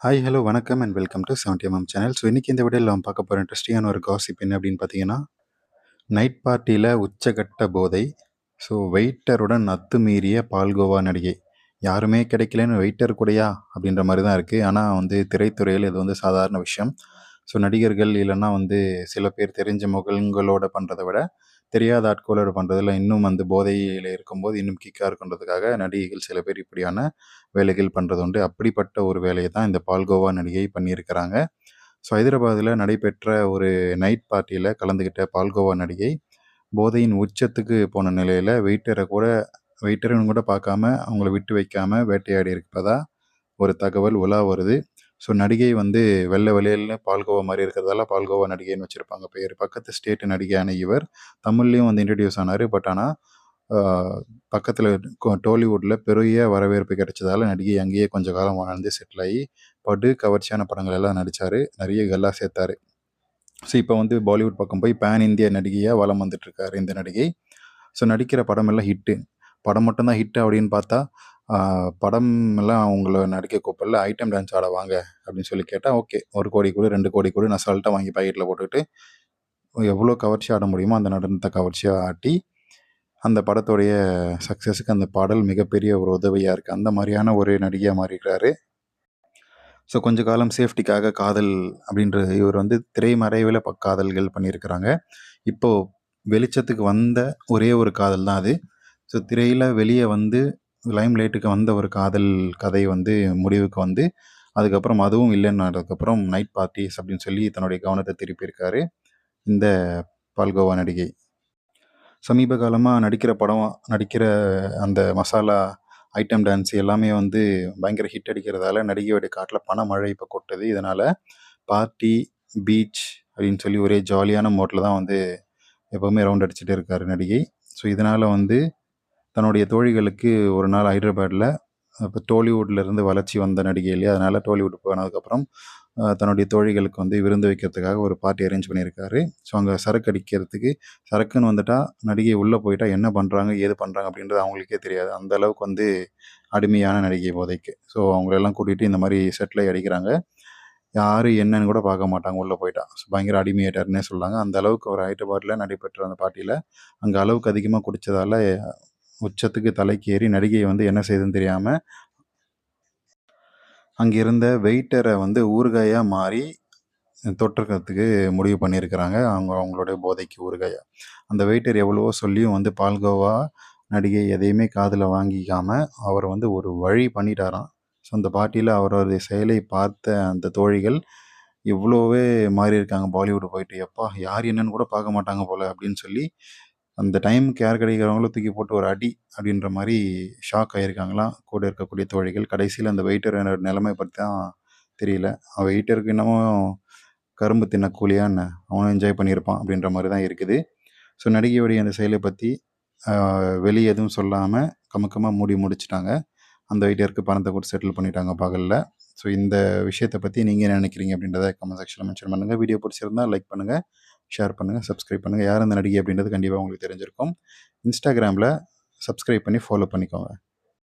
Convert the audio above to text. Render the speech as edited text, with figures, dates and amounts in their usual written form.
Hi, hello, வணக்கம் and welcome to 70mm channel. So, இன்னைக்கு இந்த வீடியோல நம்ம பார்க்க போற இன்ட்ரஸ்டிங்கான ஒரு காசிப் என்ன அப்படின்னு பார்த்தீங்கன்னா, நைட் பார்ட்டியில உச்சகட்ட போதை. ஸோ, வெயிட்டருடன் அத்துமீறிய பால்கோவா நடிகை. யாருமே கிடைக்கலன்னு வெயிட்டர் கூடயா? அப்படின்ற மாரி தான் இருக்கு. ஆனா திரைத்துறையில இது சாதாரண விஷயம். ஸோ, நடிகர்கள் இல்லன்னா சில பேர் தெரிஞ்ச முகங்களோட பண்றத விட, தெரியாத ஆட்களோட பண்றதுல இன்னும் போதையில இருக்கும்போது இன்னும் கிக்கா இருக்குன்றதுக்காக நடிகைகள் சில பேர் இப்படியான வேலைகள் பண்றது உண்டு. அப்படிப்பட்ட ஒரு வேலைய தான் இந்த பால்கோவா நடிகை பண்ணியிருக்கிறாங்க. ஸோ, ஹைதராபாத்ல நடைபெற்ற ஒரு நைட் பார்ட்டியில கலந்துக்கிட்ட பால்கோவா நடிகை, போதையின் உச்சத்துக்கு போன நிலையில வெயிட்டர்ன்னு கூட பார்க்காம, அவங்கள விட்டு வைக்காம வேட்டையாடி இருப்பதா ஒரு தகவல் உலா வருது. ஸோ, நடிகை வெள்ள வெளியேல்னு பால்கோவா மாரி இருக்கிறதால பால்கோவா நடிகைன்னு வச்சிருப்பாங்க பேரு. பக்கத்து ஸ்டேட் நடிகையான இவர் தமிழ்லயும் இன்ட்ரோடியூஸ் ஆனாரு. பட் ஆனா, ஆ பக்கத்துல டோலிவுட்ல பெரிய வரவேற்பு கிடைச்சதால நடிகை அங்கேயே கொஞ்ச காலம் வாழ்ந்து செட்டில் ஆகி, படு கவர்ச்சியான படங்கள் எல்லாம் நடிச்சாரு. நெறைய கல்லா சேர்த்தாரு. ஸோ, இப்போ பாலிவுட் பக்கம் போய் பேன் இந்திய நடிகையா வலம் வந்துட்டு இருக்காரு இந்த நடிகை. ஸோ, நடிக்கிற படமெல்லாம் ஹிட்டு. படம் மட்டும் தான் ஹிட் அப்படின்னு பார்த்தா, ஆ படம் எல்லாம் அவங்கள நடிக்க கூப்பிடல. ஐட்டம் டான்ஸ் ஆட வாங்க அப்படின்னு சொல்லி கேட்டா, ஓகே 1 கோடி குடு, 2 கோடி குடுன்னு அசால்ட்டா வாங்கி பாக்கெட்ல போட்டுக்கிட்டு, எவ்வளோ கவர்ச்சியா ஆட முடியுமோ அந்த நடனத்த கவர்ச்சியா ஆட்டி, அந்த படத்துடைய சக்சஸ்க்கு அந்த பாடல் மிகப்பெரிய ஒரு உதவியா இருக்கு. அந்த மாரியான ஒரு நடிகையா மாறியிருக்காரு. ஸோ, கொஞ்ச காலம் சேஃப்டிக்காக காதல் அப்படின்ற இவர் திரைமறைவில காதல்கள் பண்ணியிருக்கிறாங்க. இப்போ வெளிச்சத்துக்கு வந்த ஒரே ஒரு காதல் தான் அது. ஸோ, திரையில வெளிய லைம் லைட்டுக்கு வந்த ஒரு காதல் கதை முடிவுக்கு அதுக்கப்புறம் அதுவும் இல்லைன்னதுக்கப்புறம் நைட் பார்ட்டீஸ் அப்படின்னு சொல்லி தன்னுடைய கவனத்த திருப்பியிருக்காரு இந்த பால்கோவா நடிகை. சமீப காலமா நடிக்கிற அந்த மசாலா ஐட்டம் டான்ஸ் எல்லாமே பயங்கர ஹிட் அடிக்கிறதால நடிகையோடைய காட்டுல பணமழை இப்ப கொட்டுது. இதனால பார்ட்டி, பீச் அப்படின்னு சொல்லி ஒரே ஜாலியான மோட்ல தான் எப்பவுமே ரவுண்ட் அடிச்சுட்டே இருக்காரு நடிகை. ஸோ, இதனால தன்னுடைய தோழிகளுக்கு ஒரு நாள் ஹைதராபாத்ல இப்போ டோலிவுட்ல இருந்து வளர்ச்சி வந்த நடிகை இல்லையா? அதனால டோலிவுட் போனதுக்கப்புறம் தன்னுடைய தோழிகளுக்கு விருந்து வைக்கிறதுக்காக ஒரு பார்ட்டி அரேஞ்ச் பண்ணியிருக்காரு. ஸோ, அங்கே சரக்கு அடிக்கிறதுக்கு சரக்குன்னு வந்துட்டா நடிகை உள்ளே போயிட்டா என்ன பண்ணுறாங்க ஏது பண்ணுறாங்க அப்படின்றது அவங்களுக்கே தெரியாது. அந்த அளவுக்கு அடிமையான நடிகை போதைக்கு. ஸோ, அவங்களெல்லாம் கூட்டிகிட்டு இந்த மாதிரி செட்டில் அடிக்கிறாங்க. யார் என்னன்னு கூட பார்க்க மாட்டாங்க உள்ளே போயிட்டா. ஸோ, பயங்கர அடிமையாயிட்டாருன்னே சொல்லாங்க. அந்த அளவுக்கு ஒரு ஹைதராபாத்ல நடைபெற்ற அந்த பார்ட்டியில் அங்கே அளவுக்கு அதிகமாக குடித்ததால உச்சத்துக்கு தலைக்கு ஏறி நடிகை என்ன செய்யுதுன்னு தெரியாமல் அங்கே இருந்த வெயிட்டரை ஊறுகாயா மாறி தொற்றுக்கிறதுக்கு முடிவு பண்ணியிருக்கிறாங்க. அவங்களுடைய போதைக்கு ஊறுகாயா. அந்த வெயிட்டர் எவ்வளவோ சொல்லியும் பால்கோவா நடிகை எதையுமே காதில் வாங்கிக்காம அவர் ஒரு வழி பண்ணிட்டாராம். ஸோ, அந்த பார்ட்டியில் அவரது செயலை பார்த்த அந்த தோழிகள் இவ்வளோவே மாறி இருக்காங்க பாலிவுட் போயிட்டு. எப்பா யார் என்னன்னு கூட பார்க்க மாட்டாங்க போல அப்படின்னு சொல்லி அந்த டைமுக்கு யார் கிடைக்கிறவங்களோ தூக்கி போட்டு ஒரு அடி அப்படின்ற மாதிரி ஷாக் ஆகியிருக்காங்களாம் கூட இருக்கக்கூடிய தோழிகள். கடைசியில் அந்த வெயிட்டர் நிலைமை பற்றி தான் தெரியல. வெயிட்டருக்கு இன்னமும் கரும்பு தின்ன கூலியா என்ன, அவனும் என்ஜாய் பண்ணியிருப்பான் அப்படின்ற மாதிரி தான் இருக்குது. ஸோ, நடிகையுடைய அந்த செயலை பற்றி வெளியே எதுவும் சொல்லாமல் கமுக்கமாக முடிச்சிட்டாங்க. அந்த வெயிட்டருக்கு பணத்தை கொடுத்து செட்டில் பண்ணிட்டாங்க பகலில். ஸோ, இந்த விஷயத்தை பற்றி நீங்கள் என்ன நினைக்கிறீங்க அப்படின்றத கமெண்ட் செக்ஷனில் மென்ஷன் பண்ணுங்கள். வீடியோ பிடிச்சிருந்தால் லைக் பண்ணுங்கள், ஷேர் பண்ணுங்கள், சப்ஸ்கிரைப் பண்ணுங்கள். யார் அந்த நடிகை அப்படின்றது கண்டிப்பாக உங்களுக்கு தெரிஞ்சிருக்கும். இன்ஸ்டாகிராமில் சப்ஸ்கிரைப் பண்ணி ஃபாலோ பண்ணிக்கோங்க.